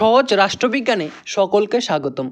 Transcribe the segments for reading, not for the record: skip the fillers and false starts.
সহজ রাষ্ট্রবিজ্ঞানে সকলকে স্বাগতম।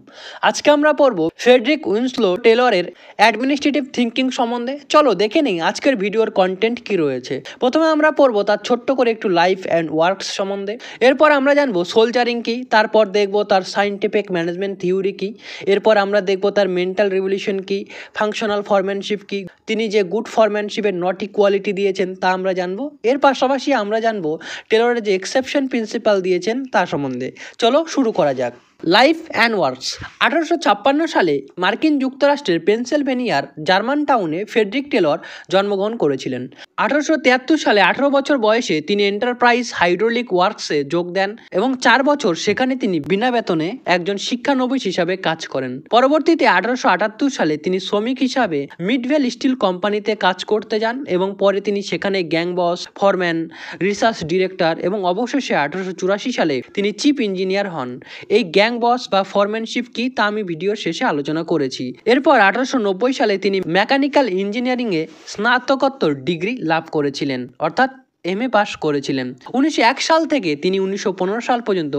আজকে আমরা পড়ব ফ্রেডরিক উইনস্লো টেলরের অ্যাডমিনিস্ট্রেটিভ থিঙ্কিং সম্বন্ধে। চলো দেখে নিই আজকের ভিডিওর কন্টেন্ট কি রয়েছে। প্রথমে আমরা পড়ব তার ছোট্ট করে একটু লাইফ অ্যান্ড ওয়ার্কস সম্বন্ধে। এরপর আমরা জানবো সোলজারিং কি, তারপর দেখব তার সায়েন্টিফিক ম্যানেজমেন্ট থিওরি কি, এরপর আমরা দেখব তার মেন্টাল রেভলিউশন কি, ফাংশনাল ফরম্যানশিপ কি, তিনি যে গুড ফরম্যানশিপের নটি কোয়ালিটি দিয়েছেন তা আমরা জানবো। এর পাশাপাশি আমরা জানবো টেলরের যে এক্সেপশন প্রিন্সিপাল দিয়েছেন তার সম্বন্ধে। চলো শুরু করা যাক। Life and works. 1856 সালে মার্কিন যুক্তরাষ্ট্রের পেনসিলভেনিয়ার জার্মান টাউনে ফ্রেডরিক টেলর জন্মগ্রহণ করেছিলেন। 1873 সালে 18 বছর বয়সে তিনি এন্টারপ্রাইজ হাইড্রোলিক ওয়ার্কসে যোগ দেন এবং 4 বছর সেখানে তিনি বিনা বেতনে একজন শিক্ষানবিশ হিসাবে কাজ করেন। পরবর্তীতে 1878 সালে তিনি শ্রমিক হিসাবে মিডভেল স্টিল কোম্পানিতে কাজ করতে যান এবং পরে তিনি সেখানে গ্যাং বস, ফরম্যান, রিসার্চ ডিরেক্টর এবং অবশেষে 1884 সালে তিনি চিফ ইঞ্জিনিয়ার হন। এই গ্যাং বস বা ফরম্যানশিপ কি তা আমি ভিডিওর শেষে আলোচনা করেছি। এরপর 1890 সালে তিনি মেকানিক্যাল ইঞ্জিনিয়ারিং এ স্নাতকোত্তর ডিগ্রি লাভ করেছিলেন, অর্থাৎ MA পাস করেছিলেন। 1901 সাল থেকে তিনি 1915 সাল পর্যন্ত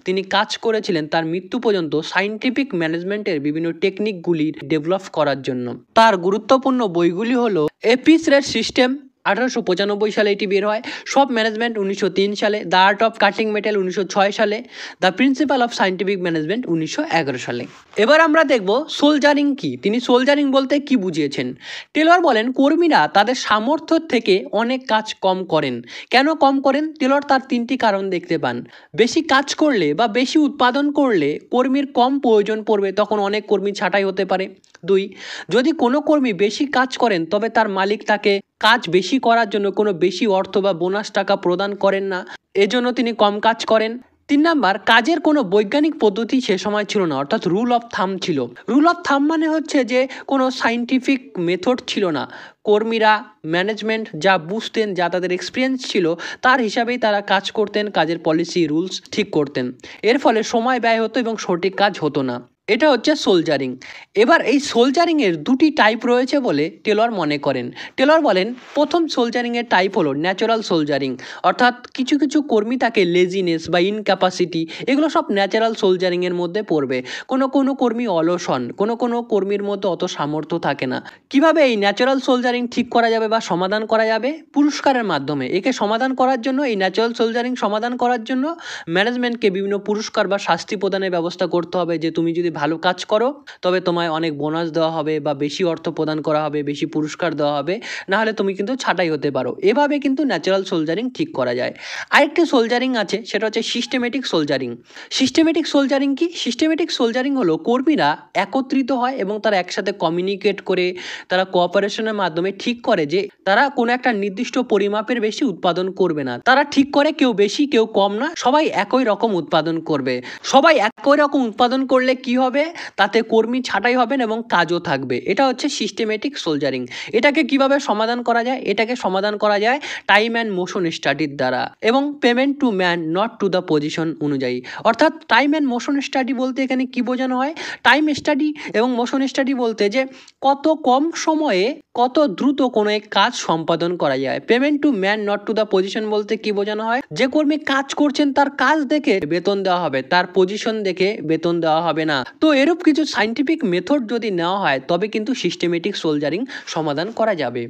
তিনি কাজ করেছিলেন তার মৃত্যু পর্যন্ত সায়েন্টিফিক ম্যানেজমেন্টের বিভিন্ন টেকনিকগুলি ডেভেলপ করার জন্য। তার গুরুত্বপূর্ণ বইগুলি হলো এপিস রেট সিস্টেম, 1895 সালে এটি বের হয়, সব ম্যানেজমেন্ট 1903 সালে, the art of cutting metal 1906 সালে, the principal of scientific management 1911 সালে। এবার আমরা দেখব সোলজারিং কি, তিনি সোলজারিং বলতে কি বুঝিয়েছেন। টেলর বলেন কর্মীরা তাদের সামর্থ্য থেকে অনেক কাজ কম করেন। কেন কম করেন? টেলর তার 3টি কারণ দেখতে পান। বেশি কাজ করলে বা বেশি উৎপাদন করলে কর্মীর কম প্রয়োজন পড়বে, তখন অনেক কর্মী ছাঁটাই হতে পারে। 2, যদি কোনো কর্মী বেশি কাজ করেন তবে তার মালিক তাকে কাজ বেশি করার জন্য কোনো বেশি অর্থ বা বোনাস টাকা প্রদান করেন না, এজন্য তিনি কম কাজ করেন। 3 নাম্বার, কাজের কোনো বৈজ্ঞানিক পদ্ধতি সে সময় ছিল না, অর্থাৎ রুল অফ থাম ছিল। রুল অফ থাম মানে হচ্ছে যে কোনো সায়েন্টিফিক মেথড ছিল না। কর্মীরা ম্যানেজমেন্ট যা বুঝতেন, যা তাদের এক্সপিরিয়েন্স ছিল তার হিসাবেই তারা কাজ করতেন, কাজের পলিসি রুলস ঠিক করতেন। এর ফলে সময় ব্যয় হতো এবং সঠিক কাজ হতো না। এটা হচ্ছে সোলজারিং। এবার এই সোলজারিংয়ের 2টি টাইপ রয়েছে বলে টেলর মনে করেন। টেলর বলেন প্রথম সোলজারিংয়ের টাইপ হলো ন্যাচারাল সোলজারিং, অর্থাৎ কিছু কিছু কর্মী থাকে লেজিনেস বা ইনক্যাপাসিটি, এগুলো সব ন্যাচারাল সোলজারিংয়ের মধ্যে পড়বে। কোনো কর্মী অলস হন, কোনো কর্মীর মধ্যে অত সামর্থ্য থাকে না। কিভাবে এই ন্যাচারাল সোলজারিং ঠিক করা যাবে বা সমাধান করা যাবে? পুরস্কারের মাধ্যমে। একে সমাধান করার জন্য, এই ন্যাচারাল সোলজারিং সমাধান করার জন্য ম্যানেজমেন্টকে বিভিন্ন পুরস্কার বা শাস্তি প্রদানের ব্যবস্থা করতে হবে, যে তুমি যদি ভালো কাজ করো তবে তোমায় অনেক বোনাস দেওয়া হবে বা বেশি অর্থ প্রদান করা হবে, বেশি পুরস্কার দেওয়া হবে, না হলে তুমি কিন্তু ছাঁটাই হতে পারো। এভাবে কিন্তু ন্যাচারাল সোলজারিং ঠিক করা যায়। আরেকটি সোলজারিং আছে, সেটা হচ্ছে সিস্টেমেটিক সোলজারিং। সিস্টেমেটিক সোলজারিং কি? সিস্টেমেটিক সোলজারিং হলো কর্মীরা একত্রিত হয় এবং তারা একসাথে কমিউনিকেট করে, তারা কোঅপারেশনের মাধ্যমে ঠিক করে যে তারা কোনো একটা নির্দিষ্ট পরিমাপের বেশি উৎপাদন করবে না। তারা ঠিক করে কেউ বেশি কেউ কম না, সবাই একই রকম উৎপাদন করবে। সবাই একই রকম উৎপাদন করলে কি হবে? তাতে কর্মী ছাঁটাই হবেন এবং কাজও থাকবে। এটা হচ্ছে সিস্টেমেটিক সোলজারিং। এটাকে কিভাবে সমাধান করা যায়? এটাকে সমাধান করা যায় টাইম অ্যান্ড মোশন স্টাডির দ্বারা এবং payment to man not to the position অনুযায়ী। অর্থাৎ টাইম অ্যান্ড মোশন স্টাডি বলতে এখানে কি বোঝানো হয়? টাইম স্টাডি এবং মোশন স্টাডি বলতে যে কত কম সময়ে কত দ্রুত কোনো এক কাজ সম্পাদন করা যায়। Payment to man not to the position বলতে কি বোঝানো হয়? যে কর্মী কাজ করছেন তার কাজ দেখে বেতন দেওয়া হবে, তার পজিশন দেখে বেতন দেওয়া হবে না। তো এরূপ কিছু সায়েন্টিফিক মেথড যদি নেওয়া হয় তবে কিন্তু সিস্টেমেটিক সোলজারিং সমাধান করা যাবে।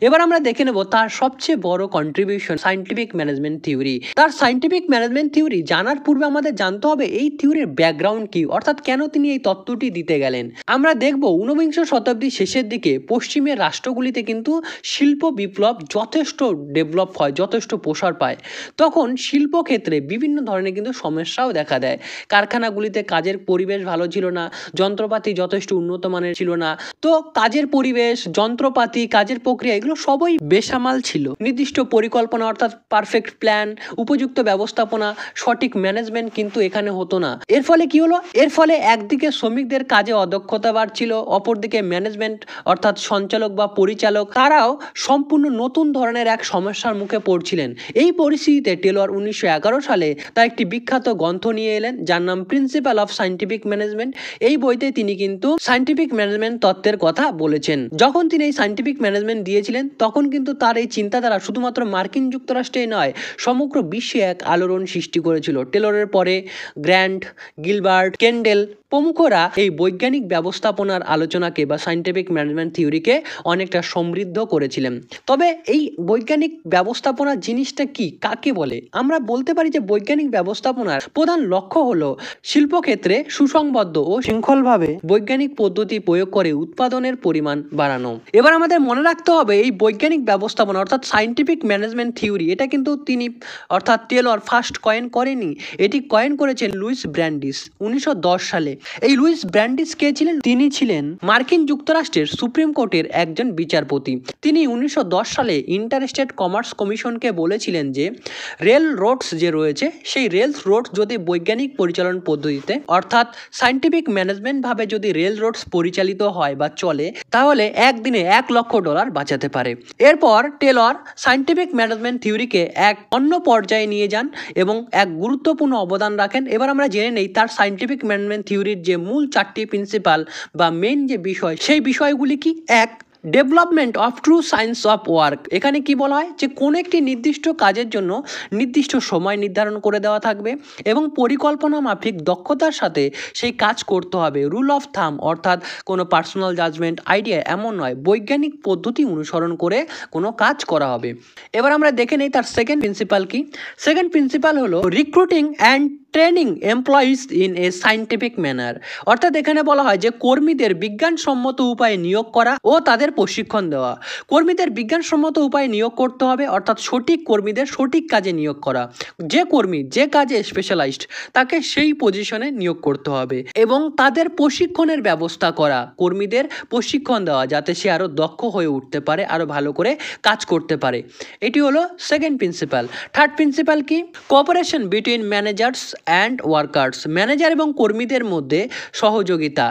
এবার আমরা দেখে নেব তার সবচেয়ে বড় কন্ট্রিবিউশন, সায়েন্টিফিক ম্যানেজমেন্ট থিওরি। তার সায়েন্টিফিক ম্যানেজমেন্ট থিওরি জানার পূর্বে আমাদের জানতে হবে এই থিওরির ব্যাকগ্রাউন্ড কি, অর্থাৎ কেন তিনি এই তত্ত্বটি দিতে গেলেন। আমরা দেখব 19বিংশ শতাব্দীর শেষের দিকে পশ্চিমের রাষ্ট্রগুলিতে কিন্তু শিল্প বিপ্লব যথেষ্ট ডেভেলপ হয়, যথেষ্ট প্রসার পায়। তখন শিল্পক্ষেত্রে বিভিন্ন ধরনের কিন্তু সমস্যাও দেখা দেয়। কারখানাগুলিতে কাজের পরিবেশ ভালো ছিল না, যন্ত্রপাতি যথেষ্ট উন্নত মানের ছিল না। তো কাজের পরিবেশ, যন্ত্রপাতি, কাজের প্রক্রিয়া এগুলো সবই বেসামাল ছিল। নির্দিষ্ট পরিকল্পনা অর্থাৎ পারফেক্ট প্ল্যান, উপযুক্ত ব্যবস্থাপনা, সঠিক ম্যানেজমেন্ট কিন্তু এখানে হতো না। এর ফলে কি হলো? এর ফলে একদিকে শ্রমিকদের কাজে অদক্ষতা বাড়ছিল, অপরদিকে ম্যানেজমেন্ট অর্থাৎ সঞ্চালক বা পরিচালক তারাও সম্পূর্ণ নতুন ধরনের এক সমস্যার মুখে পড়ছিলেন। এই পরিস্থিতিতে টেলর 1911 সালে তার একটি বিখ্যাত গ্রন্থ নিয়ে এলেন যার নাম প্রিন্সিপাল অফ সায়েন্টিফিক ম্যানেজমেন্ট। এই বইতে তিনি কিন্তু সায়েন্টিফিক ম্যানেজমেন্ট তত্ত্বের কথা বলেছেন। যখন তিনি এই সায়েন্টিফিক ম্যানেজমেন্ট দিয়ে দিয়েছিলেন তখন কিন্তু তার এই চিন্তাধারা শুধুমাত্র মার্কিন যুক্তরাষ্ট্রেই নয়, সমগ্র বিশ্বে এক আলোড়ন সৃষ্টি করেছিল। টেলরের পরে গ্র্যান্ট, গিলবার্ট, কেন্ডেল প্রমুখরা এই বৈজ্ঞানিক ব্যবস্থাপনার আলোচনাকে বা সায়েন্টিফিক ম্যানেজমেন্ট থিওরিকে অনেকটা সমৃদ্ধ করেছিলেন। তবে এই বৈজ্ঞানিক ব্যবস্থাপনা জিনিসটা কি, কাকে বলে? আমরা বলতে পারি যে বৈজ্ঞানিক ব্যবস্থাপনার প্রধান লক্ষ্য হলো শিল্পক্ষেত্রে সুসংবদ্ধ ও শৃঙ্খলভাবে বৈজ্ঞানিক পদ্ধতি প্রয়োগ করে উৎপাদনের পরিমাণ বাড়ানো। এবার আমাদের মনে রাখতে হবে এই বৈজ্ঞানিক ব্যবস্থাপনা অর্থাৎ সায়েন্টিফিক ম্যানেজমেন্ট থিওরি, এটা কিন্তু তিনি অর্থাৎ টেলর ফার্স্ট কয়েন করেনি, এটি কয়েন করেছেন লুইস ব্র্যান্ডিস 1910 সালে। এই লুইস ব্র্যান্ডিস কে ছিলেন? তিনি ছিলেন মার্কিন যুক্তরাষ্ট্রের সুপ্রিম কোর্টের একজন বিচারপতি। তিনি 1910 সালে ইন্টারস্টেট কমার্স কমিশনকে বলেছিলেন যে রেল রোডস যে রয়েছে সেই রেল রোডস যদি বৈজ্ঞানিক পরিচালন পদ্ধতিতে অর্থাৎ সায়েন্টিফিক ম্যানেজমেন্ট ভাবে যদি রেল রোডস পরিচালিত হয় বা চলে, তাহলে একদিনে $1 লক্ষ বাঁচাতে পারে। এরপর টেলর সায়েন্টিফিক ম্যানেজমেন্ট থিওরিকে এক অন্য পর্যায়ে নিয়ে যান এবং এক গুরুত্বপূর্ণ অবদান রাখেন। এবার আমরা জেনে নেই তার সায়েন্টিফিক ম্যানেজমেন্ট থিওরির যে মূল 4টি প্রিন্সিপাল বা মেইন যে বিষয়, সেই বিষয়গুলি কি? এক, development of true science of work. এখানে কি বলা হয় যে কোন একটি নির্দিষ্ট কাজের জন্য নির্দিষ্ট সময় নির্ধারণ করে দেওয়া থাকবে এবং পরিকল্পনা মাফিক দক্ষতার সাথে সেই কাজ করতে হবে। রুল অফ থাম অর্থাৎ কোনো পার্সোনাল জাজমেন্ট আইডিয়া এমন নয়, বৈজ্ঞানিক পদ্ধতি অনুসরণ করে কোনো কাজ করা হবে। এবার আমরা দেখে নেই তার সেকেন্ড প্রিন্সিপাল কি। সেকেন্ড প্রিন্সিপাল হলো recruiting and training employees in a scientific manner. অর্থাৎ এখানে বলা হয় যে কর্মীদের বিজ্ঞানসম্মত উপায়ে নিয়োগ করা ও তাদের প্রশিক্ষণ দেওয়া। কর্মীদের বিজ্ঞানসম্মত উপায়ে নিয়োগ করতে হবে অর্থাৎ সঠিক কর্মীদের সঠিক কাজে নিয়োগ করা। যে কর্মী যে কাজে স্পেশালাইজড তাকে সেই পজিশনে নিয়োগ করতে হবে এবং তাদের প্রশিক্ষণের ব্যবস্থা করা, কর্মীদের প্রশিক্ষণ দেওয়া যাতে সে আরও দক্ষ হয়ে উঠতে পারে, আরও ভালো করে কাজ করতে পারে। এটি হলো সেকেন্ড প্রিন্সিপাল। থার্ড প্রিন্সিপাল কি? Cooperation between managers and workers. Manager এবং কর্মীদের মধ্যে সহযোগিতা।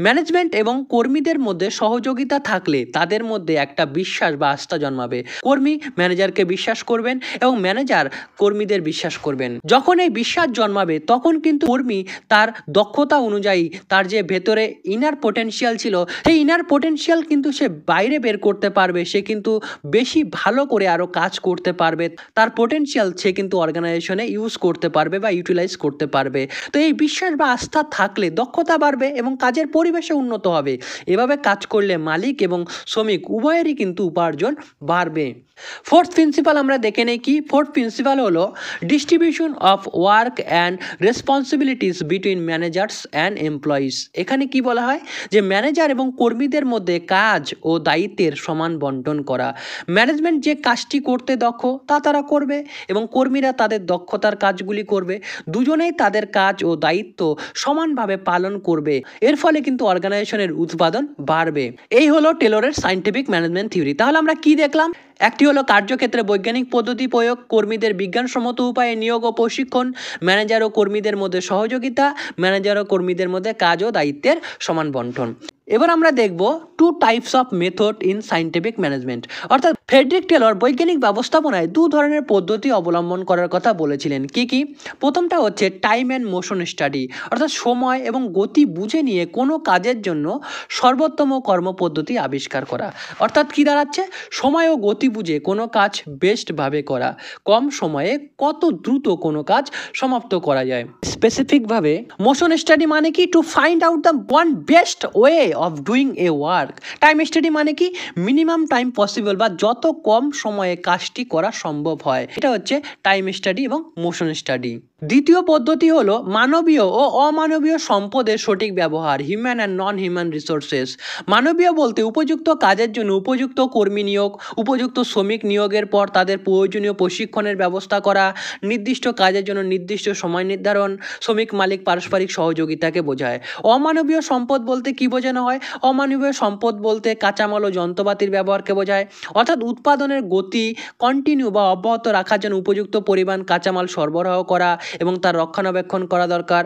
ম্যানেজমেন্ট এবং কর্মীদের মধ্যে সহযোগিতা থাকলে তাদের মধ্যে একটা বিশ্বাস বা আস্থা জন্মাবে। কর্মী ম্যানেজারকে বিশ্বাস করবেন এবং ম্যানেজার কর্মীদের বিশ্বাস করবেন। যখন এই বিশ্বাস জন্মাবে তখন কিন্তু কর্মী তার দক্ষতা অনুযায়ী তার যে ভেতরে ইনার পোটেনশিয়াল ছিল সেই ইনার পোটেনশিয়াল কিন্তু সে বাইরে বের করতে পারবে। সে কিন্তু বেশি ভালো করে আরও কাজ করতে পারবে। তার পোটেনশিয়াল সে কিন্তু অর্গানাইজেশনে ইউজ করতে পারবে বা ইউটিলাইজ করতে পারবে। তো এই বিশ্বাস বা আস্থা থাকলে দক্ষতা বাড়বে এবং কাজের পরিবেশে উন্নত হবে। এভাবে কাজ করলে মালিক এবং শ্রমিক উভয়েরই কিন্তু উপার্জন বাড়বে। ফোর্থ প্রিন্সিপাল আমরা দেখে নেই কি। ফোর্থ প্রিন্সিপাল হলো distribution of work and responsibilities between managers and employees. এখানে কি বলা হয় যে ম্যানেজার এবং কর্মীদের মধ্যে কাজ ও দায়িত্বের সমান বন্টন করা। ম্যানেজমেন্ট যে কাজটি করতে দক্ষ তা তারা করবে এবং কর্মীরা তাদের দক্ষতার কাজগুলি করবে। দুজনেই তাদের কাজ ও দায়িত্ব সমানভাবে পালন করবে। এর ফলে কিন্তু অর্গানাইজেশনের উৎপাদন বাড়বে। এই হলো টেলরের সায়েন্টিফিক ম্যানেজমেন্ট থিওরি। তাহলে আমরা কি দেখলাম? একটি হলো কার্যক্ষেত্রে বৈজ্ঞানিক পদ্ধতি প্রয়োগ, কর্মীদের বিজ্ঞানসম্মত উপায়ে নিয়োগ ও প্রশিক্ষণ, ম্যানেজার ও কর্মীদের মধ্যে সহযোগিতা, ম্যানেজার ও কর্মীদের মধ্যে কাজ ও দায়িত্বের সমান বন্টন। এবার আমরা দেখব two types of method in scientific management. অর্থাৎ ফ্রেডরিক টেলর বৈজ্ঞানিক ব্যবস্থাপনায় 2 ধরনের পদ্ধতি অবলম্বন করার কথা বলেছিলেন। কি কি? প্রথমটা হচ্ছে টাইম অ্যান্ড মোশন স্টাডি, অর্থাৎ সময় এবং গতি বুঝে নিয়ে কোনো কাজের জন্য সর্বোত্তম কর্মপদ্ধতি আবিষ্কার করা। অর্থাৎ কি দাঁড়াচ্ছে? সময় ও গতি বুঝে কোনো কাজ বেস্টভাবে করা, কম সময়ে কত দ্রুত কোনো কাজ সমাপ্ত করা যায়। স্পেসিফিকভাবে মোশন স্টাডি মানে কি? To find out the one best way of doing a work. Time study মানে কি? মিনিমাম টাইম পসিবল বা যত কম সময়ে কাজটি করা সম্ভব হয়। এটা হচ্ছে টাইম স্টাডি এবং মোশন স্টাডি। দ্বিতীয় পদ্ধতি হলো মানবীয় ও অমানবীয় সম্পদের সঠিক ব্যবহার, human and non human resources. মানবীয় বলতে উপযুক্ত কাজের জন্য উপযুক্ত কর্মী নিয়োগ, উপযুক্ত শ্রমিক নিয়োগের পর তাদের প্রয়োজনীয় প্রশিক্ষণের ব্যবস্থা করা, নির্দিষ্ট কাজের জন্য নির্দিষ্ট সময় নির্ধারণ, শ্রমিক মালিক পারস্পরিক সহযোগিতাকে বোঝায়। অমানবীয় সম্পদ বলতে কি বোঝানো হয়? অমানবীয় সম্পদ বলতে কাঁচামাল ও যন্ত্রপাতির ব্যবহারকে বোঝায়। অর্থাৎ উৎপাদনের গতি কন্টিনিউ বা অব্যাহত রাখার জন্য উপযুক্ত পরিমাণ কাঁচামাল সরবরাহ করা এবং তার রক্ষণাবেক্ষণ করা দরকার।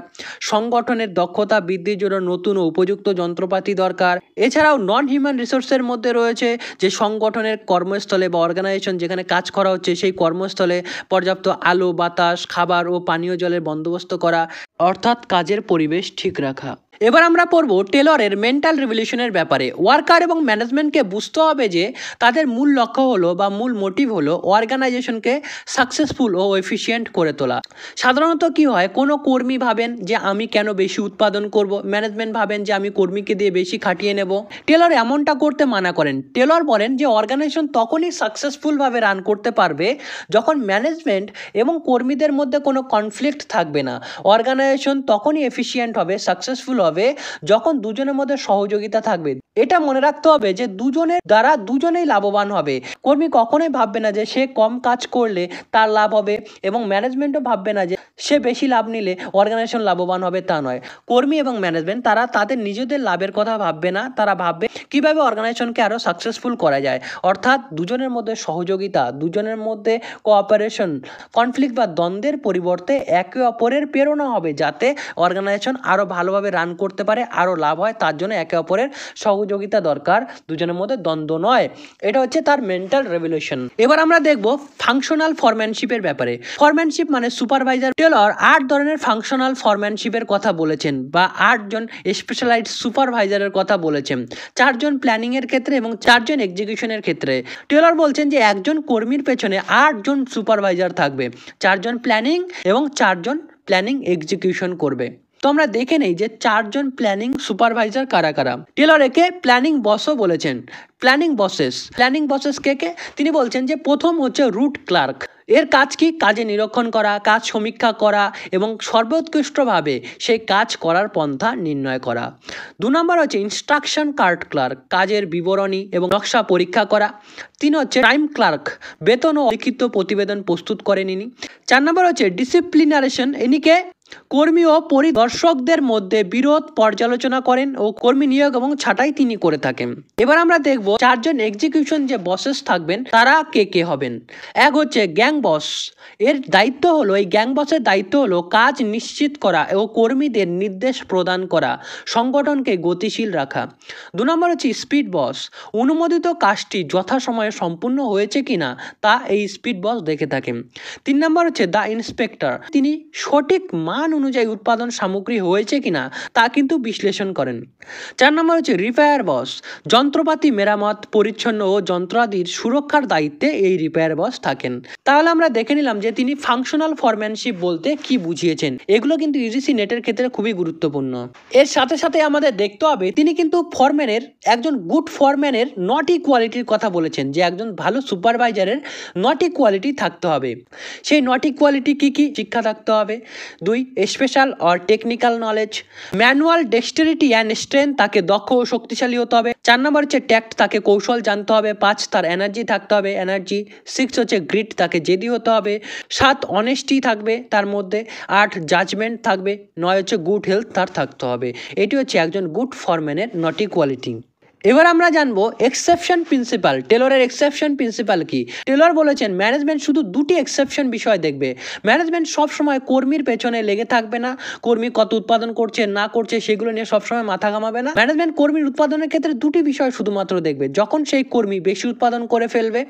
সংগঠনের দক্ষতা বৃদ্ধির জন্য নতুন ও উপযুক্ত যন্ত্রপাতি দরকার। এছাড়াও নন হিউম্যান রিসোর্সের মধ্যে রয়েছে যে সংগঠনের কর্মস্থলে বা অর্গানাইজেশন যেখানে কাজ করা হচ্ছে সেই কর্মস্থলে পর্যাপ্ত আলো, বাতাস, খাবার ও পানীয় জলের বন্দোবস্ত করা, অর্থাৎ কাজের পরিবেশ ঠিক রাখা। এবার আমরা পড়ব টেলরের মেন্টাল রেভলিউশনের ব্যাপারে। ওয়ার্কার এবং ম্যানেজমেন্টকে বুঝতে হবে যে তাদের মূল লক্ষ্য হলো বা মূল মোটিভ হলো অর্গানাইজেশনকে সাকসেসফুল ও এফিশিয়েন্ট করে তোলা। সাধারণত কি হয়, কোনো কর্মী ভাবেন যে আমি কেন বেশি উৎপাদন করব, ম্যানেজমেন্ট ভাবেন যে আমি কর্মীকে দিয়ে বেশি খাটিয়ে নেব। টেলর এমনটা করতে মানা করেন। টেলর বলেন যে অর্গানাইজেশন তখনই সাকসেসফুলভাবে রান করতে পারবে যখন ম্যানেজমেন্ট এবং কর্মীদের মধ্যে কোনো কনফ্লিক্ট থাকবে না। অর্গানাইজেশন তখনই এফিশিয়েন্ট হবে, সাকসেসফুল হবে যখন দুজনের মধ্যে সহযোগিতা থাকবে। এটা মনে রাখতে হবে যে দুজনের দ্বারা দুজনেই লাভবান হবে। কর্মী কখনোই ভাববে না যে সে কম কাজ করলে তার লাভ হবে, এবং ম্যানেজমেন্টও ভাববে না যে সে বেশি লাভ নিলে অর্গানাইজেশন লাভবান হবে, তা নয়। কর্মী এবং ম্যানেজমেন্ট তারা তাদের নিজেদের লাভের কথা ভাববে না, তারা ভাববে কিভাবে অর্গানাইজেশনকে আরও সাকসেসফুল করা যায়। অর্থাৎ দুজনের মধ্যে সহযোগিতা, দুজনের মধ্যে কোঅপারেশন, কনফ্লিক্ট বা দ্বন্দ্বের পরিবর্তে একে অপরের প্রেরণা হবে যাতে অর্গানাইজেশন আরও ভালোভাবে রান করতে পারে, আরও লাভ হয়। তার জন্য একে অপরের সহযোগিতা দরকার, দুজনের মধ্যে দ্বন্দ্ব নয়। এটা হচ্ছে তার মেন্টাল রেভলিউশন। এবার আমরা দেখব ফাংশনাল ফরম্যানশিপের ব্যাপারে। ফরম্যানশিপ মানে সুপারভাইজার। টেলর 8 ধরনের ফাংশনাল ফরম্যানশিপের কথা বলেছেন, বা 8 জন স্পেশালাইজড সুপারভাইজারের কথা বলেছেন। 4 জন প্ল্যানিং এর ক্ষেত্রে এবং 4 জন এক্সিকিউশনের ক্ষেত্রে। টেলর বলছেন যে একজন কর্মীর পেছনে 8 জন সুপারভাইজার থাকবে, 4 জন প্ল্যানিং এবং 4 জন প্ল্যানিং এক্সিকিউশন করবে। তো আমরা দেখে নেই যে 4 জন প্ল্যানিং সুপারভাইজার কারা কারা। টেলর একে প্ল্যানিং বসও বলেছেন। প্ল্যানিং বসেস কে কে? তিনি বলছেন যে প্রথম হচ্ছে রুট ক্লার্ক। এর কাজ কি? কাজে নিরীক্ষণ করা, কাজ সমীক্ষা করা এবং সর্বোৎকৃষ্টভাবে সেই কাজ করার পন্থা নির্ণয় করা। 2 নম্বর হচ্ছে ইনস্ট্রাকশন কার্ড ক্লার্ক, কাজের বিবরণী এবং নকশা পরীক্ষা করা। 3 হচ্ছে টাইম ক্লার্ক, বেতন ও লিখিত প্রতিবেদন প্রস্তুত করেন ইনি। 4 নম্বর হচ্ছে ডিসিপ্লিনারেশন, ইনিকে কর্মী ও পরিদর্শকদের মধ্যে বিরোধ পর্যালোচনা করেন ও কর্মী নিয়োগ এবং ছাঁটাই তিনি করে থাকেন। এবার আমরা দেখব 4 জন এক্সিকিউশন যে বসেস থাকবেন তারা কে কে হবেন। এক হচ্ছে গ্যাং বস। এর দায়িত্ব হলো, এই গ্যাং বসের দায়িত্ব হলো কাজ নিশ্চিত করা ও কর্মীদের নির্দেশ প্রদান করা, সংগঠনকে গতিশীল রাখা। 2 নম্বর হচ্ছে স্পিড বস। অনুমোদিত কাজটি যথাসময়ে সম্পূর্ণ হয়েছে কিনা তা এই স্পিড বস দেখে থাকেন। 3 নম্বর হচ্ছে দ্য ইন্সপেক্টর। তিনি সঠিক মান অনুযায়ী উৎপাদন সামগ্রী হয়েছে কিনা তা কিন্তু বিশ্লেষণ করেন। 4 নম্বর হচ্ছে রিপেয়ার বস। যন্ত্রপাতি মেরামত, পরিচ্ছন্ন ও যন্ত্রাদির সুরক্ষার দায়িত্বে এই রিপেয়ার বস থাকেন। তাহলে আমরা দেখে নিলাম যে তিনি ফাংশনাল ফরম্যানশিপ বলতে কি বুঝিয়েছেন। এগুলো কিন্তু ইউজিসি নেটের ক্ষেত্রে খুবই গুরুত্বপূর্ণ। এর সাথে সাথে আমাদের দেখতে হবে তিনি কিন্তু ফরম্যানের, একজন গুড ফরম্যানের নটি কোয়ালিটির কথা বলেছেন, যে একজন ভালো সুপারভাইজারের নটি কোয়ালিটি থাকতে হবে। সেই নটি কোয়ালিটি কি কি? শিক্ষা থাকতে হবে। 2 special or technical knowledge. Manual dexterity and strength, তাকে দক্ষ ও শক্তিশালী হতে হবে। 4 নম্বর হচ্ছে ট্যাক্ট, তাকে কৌশল জানতে হবে। 5 তার এনার্জি থাকতে হবে, এনার্জি। 6 হচ্ছে গ্রিট, তাকে জেদি হতে হবে। 7 অনেস্টি থাকবে তার মধ্যে। 8 জাজমেন্ট থাকবে। 9 হচ্ছে গুড হেলথ তার থাকতে হবে। এটি হচ্ছে একজন গুড ফরম্যানের নটি কোয়ালিটি। এবার আমরা জানবো এক্সেপশন প্রিন্সিপাল। টেলরের এক্সেপশন প্রিন্সিপাল কি? টেলর বলেছেন ম্যানেজমেন্ট শুধু 2টি এক্সেপশন বিষয় দেখবে। ম্যানেজমেন্ট সবসময় কর্মীর পেছনে লেগে থাকবে না, কর্মী কত উৎপাদন করছে না করছে সেগুলো নিয়ে সবসময় মাথা ঘামাবে না। ম্যানেজমেন্ট কর্মীর উৎপাদনের ক্ষেত্রে 2টি বিষয় শুধুমাত্র দেখবে। যখন সেই কর্মী বেশি উৎপাদন করে ফেলবে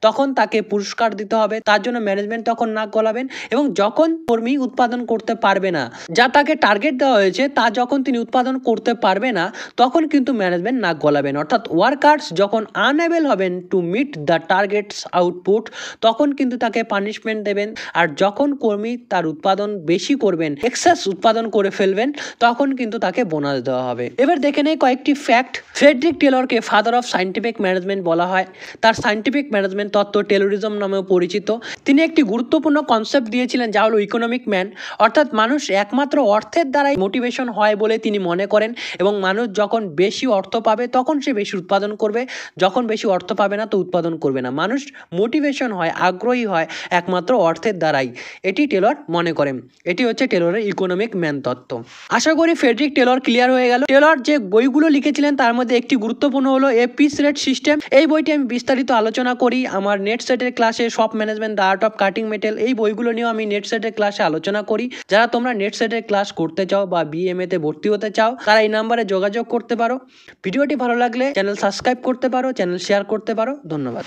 তখন তাকে পুরস্কার দিতে হবে, তার জন্য ম্যানেজমেন্ট তখন নাক গলাবেন। এবং যখন কর্মী উৎপাদন করতে পারবে না, যা তাকে টার্গেট দেওয়া হয়েছে তা যখন তিনি উৎপাদন করতে পারবে না, তখন কিন্তু ম্যানেজমেন্ট নাক গলাবেন। অর্থাৎ ওয়ার্কার্স যখন আনএবল হবেন to meet the targets output, তখন কিন্তু তাকে পানিশমেন্ট দেবেন। আর যখন কর্মী তার উৎপাদন বেশি করবেন, এক্সেস উৎপাদন করে ফেলবেন, তখন কিন্তু তাকে বোনাস দেওয়া হবে। এবার দেখে নেই কয়েকটি ফ্যাক্ট। ফ্রেডরিক টেলরকে ফাদার অফ সায়েন্টিফিক ম্যানেজমেন্ট বলা হয়। তার সায়েন্টিফিক ম্যানেজমেন্ট তত্ত্ব টেলরিজম নামেও পরিচিত। তিনি একটি গুরুত্বপূর্ণ কনসেপ্ট দিয়েছিলেন যা হলো ইকোনমিক ম্যান। অর্থাৎ মানুষ একমাত্র অর্থের দ্বারাই মোটিভেশন হয় বলে তিনি মনে করেন, এবং মানুষ যখন বেশি অর্থ পাবে তখন সে বেশি উৎপাদন করবে, যখন বেশি অর্থ পাবে না তো উৎপাদন করবে না। মানুষ মোটিভেশন হয়, আগ্রহী হয় একমাত্র অর্থের দ্বারাই, এটি টেলর মনে করেন। এটি হচ্ছে টেলরের ইকোনমিক ম্যান তত্ত্ব। আশা করি ফ্রেডরিক টেলর ক্লিয়ার হয়ে গেল। টেলর যে বইগুলো লিখেছিলেন তার মধ্যে একটি গুরুত্বপূর্ণ হলো এ পিস রেট সিস্টেম। এই বইটি আমি বিস্তারিত আলোচনা করি আমার নেট সেটের ক্লাসে। Shop management, the art of cutting metal, এই বইগুলো নিয়েও আমি নেট সেটের ক্লাসে আলোচনা করি। যারা তোমরা নেট সেটের ক্লাস করতে চাও বা বিএমএ তে ভর্তি হতে চাও তারা এই নাম্বারে যোগাযোগ করতে পারো। ভিডিওটি ভালো লাগলে চ্যানেল সাবস্ক্রাইব করতে পারো, চ্যানেল শেয়ার করতে পারো। ধন্যবাদ।